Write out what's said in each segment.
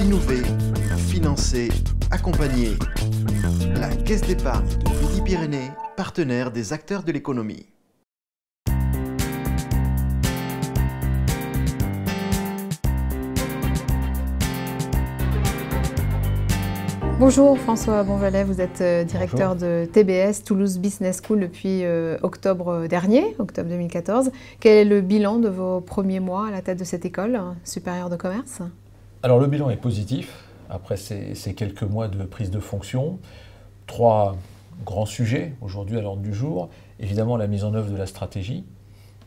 Innover, financer, accompagner. La Caisse d'épargne de Midi-Pyrénées, partenaire des acteurs de l'économie. Bonjour François Bonvalet, vous êtes directeur de TBS, Toulouse Business School depuis octobre dernier, octobre 2014. Quel est le bilan de vos premiers mois à la tête de cette école supérieure de commerce? Alors le bilan est positif, après ces quelques mois de prise de fonction. 3 grands sujets aujourd'hui à l'ordre du jour. Évidemment la mise en œuvre de la stratégie,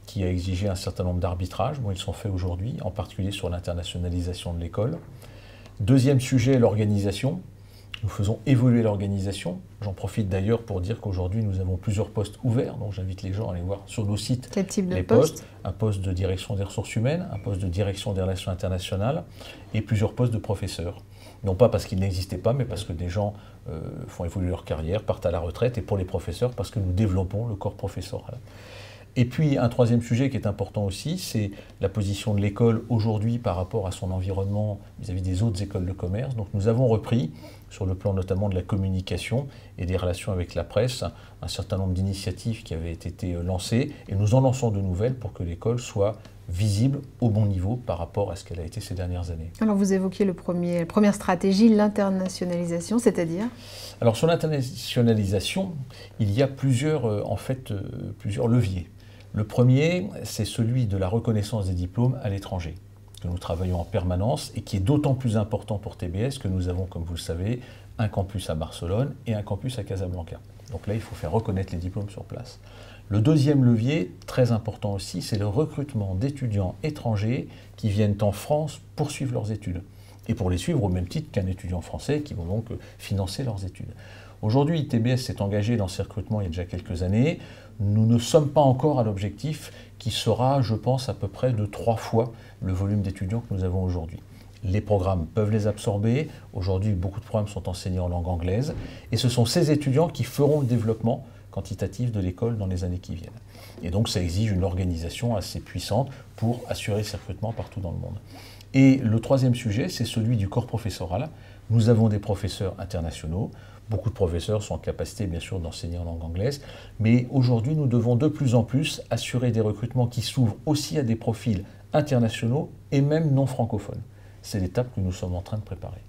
qui a exigé un certain nombre d'arbitrages. Bon, ils sont faits aujourd'hui, en particulier sur l'internationalisation de l'école. Deuxième sujet, l'organisation. Nous faisons évoluer l'organisation. J'en profite d'ailleurs pour dire qu'aujourd'hui, nous avons plusieurs postes ouverts. Donc j'invite les gens à aller voir sur nos sites quel type de les postes. Un poste de direction des ressources humaines, un poste de direction des relations internationales et plusieurs postes de professeurs. Non pas parce qu'ils n'existaient pas, mais parce que des gens font évoluer leur carrière, partent à la retraite. Et pour les professeurs, parce que nous développons le corps professoral. Et puis un troisième sujet qui est important aussi, c'est la position de l'école aujourd'hui par rapport à son environnement vis-à-vis des autres écoles de commerce. Donc nous avons repris, sur le plan notamment de la communication et des relations avec la presse, un certain nombre d'initiatives qui avaient été lancées, et nous en lançons de nouvelles pour que l'école soit visible au bon niveau par rapport à ce qu'elle a été ces dernières années. Alors vous évoquiez la première stratégie, l'internationalisation, c'est-à-dire? Alors sur l'internationalisation, il y a plusieurs leviers. Le premier, c'est celui de la reconnaissance des diplômes à l'étranger, que nous travaillons en permanence et qui est d'autant plus important pour TBS que nous avons, comme vous le savez, un campus à Barcelone et un campus à Casablanca. Donc là, il faut faire reconnaître les diplômes sur place. Le deuxième levier, très important aussi, c'est le recrutement d'étudiants étrangers qui viennent en France poursuivre leurs études. Et pour les suivre au même titre qu'un étudiant français qui vont donc financer leurs études. Aujourd'hui, TBS s'est engagé dans ces recrutements il y a déjà quelques années. Nous ne sommes pas encore à l'objectif qui sera, je pense, à peu près de 3 fois le volume d'étudiants que nous avons aujourd'hui. Les programmes peuvent les absorber. Aujourd'hui, beaucoup de programmes sont enseignés en langue anglaise. Et ce sont ces étudiants qui feront le développement quantitatif de l'école dans les années qui viennent. Et donc, ça exige une organisation assez puissante pour assurer ces recrutements partout dans le monde. Et le troisième sujet, c'est celui du corps professoral. Nous avons des professeurs internationaux. Beaucoup de professeurs sont en capacité, bien sûr, d'enseigner en langue anglaise. Mais aujourd'hui, nous devons de plus en plus assurer des recrutements qui s'ouvrent aussi à des profils internationaux et même non francophones. C'est l'étape que nous sommes en train de préparer.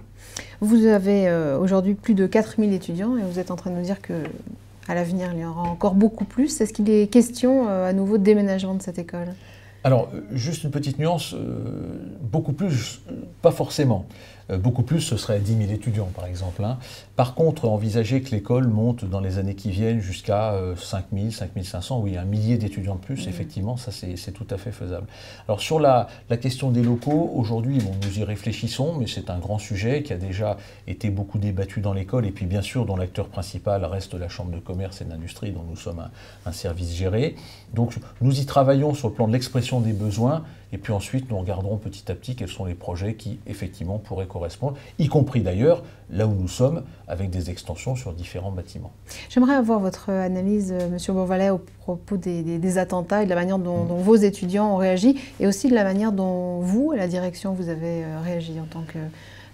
Vous avez aujourd'hui plus de 4000 étudiants et vous êtes en train de nous dire qu'à l'avenir, il y en aura encore beaucoup plus. Est-ce qu'il est question à nouveau de déménagement de cette école ? Alors, juste une petite nuance, beaucoup plus, pas forcément. Beaucoup plus, ce serait 10 000 étudiants, par exemple. Par contre, envisager que l'école monte dans les années qui viennent jusqu'à 5 000, 5 500, oui, 1 millier d'étudiants de plus, effectivement, ça c'est tout à fait faisable. Alors, sur la question des locaux, aujourd'hui, bon, nous y réfléchissons, mais c'est un grand sujet qui a déjà été beaucoup débattu dans l'école, et puis bien sûr, dont l'acteur principal reste la Chambre de commerce et d'industrie, dont nous sommes un service géré. Donc, nous y travaillons sur le plan de l'expression des besoins, et puis ensuite nous regarderons petit à petit quels sont les projets qui effectivement pourraient correspondre, y compris d'ailleurs là où nous sommes avec des extensions sur différents bâtiments. J'aimerais avoir votre analyse, Monsieur Bonvalet, au propos des attentats et de la manière dont vos étudiants ont réagi, et aussi de la manière dont vous, à la direction, vous avez réagi en tant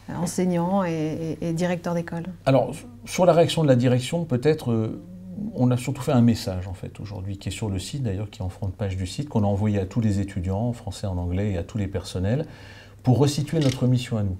qu'enseignant et directeur d'école. Alors, sur la réaction de la direction, peut-être... on a surtout fait un message en fait aujourd'hui qui est sur le site d'ailleurs, qui est en front de page du site, qu'on a envoyé à tous les étudiants en français, en anglais et à tous les personnels pour resituer notre mission à nous,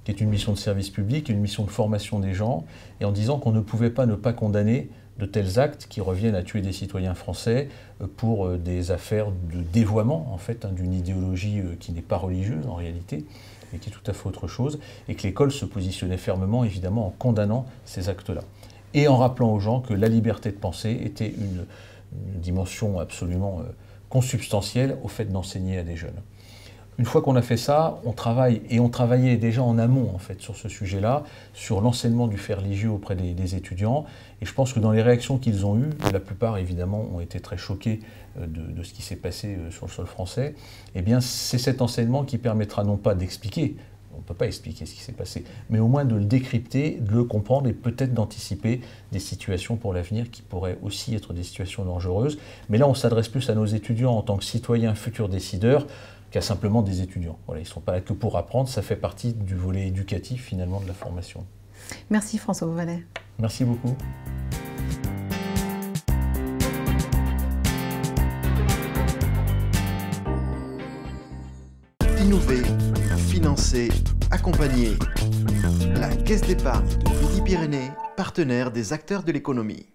qui est une mission de service public, une mission de formation des gens, et en disant qu'on ne pouvait pas ne pas condamner de tels actes qui reviennent à tuer des citoyens français pour des affaires de dévoiement en fait, d'une idéologie qui n'est pas religieuse en réalité, mais qui est tout à fait autre chose, et que l'école se positionnait fermement évidemment en condamnant ces actes-là. Et en rappelant aux gens que la liberté de penser était une dimension absolument consubstantielle au fait d'enseigner à des jeunes. Une fois qu'on a fait ça, on travaille, et on travaillait déjà en amont en fait sur ce sujet-là, sur l'enseignement du fait religieux auprès des étudiants, et je pense que dans les réactions qu'ils ont eues, la plupart évidemment ont été très choqués de ce qui s'est passé sur le sol français, eh bien c'est cet enseignement qui permettra non pas d'expliquer, on ne peut pas expliquer ce qui s'est passé, mais au moins de le décrypter, de le comprendre et peut-être d'anticiper des situations pour l'avenir qui pourraient aussi être des situations dangereuses. Mais là, on s'adresse plus à nos étudiants en tant que citoyens futurs décideurs. qu'à simplement des étudiants. Voilà, ils ne sont pas là que pour apprendre, ça fait partie du volet éducatif finalement de la formation. Merci François Beauvalet. Merci beaucoup. Innover, financer, accompagner. La Caisse d'épargne de Midi-Pyrénées, partenaire des acteurs de l'économie.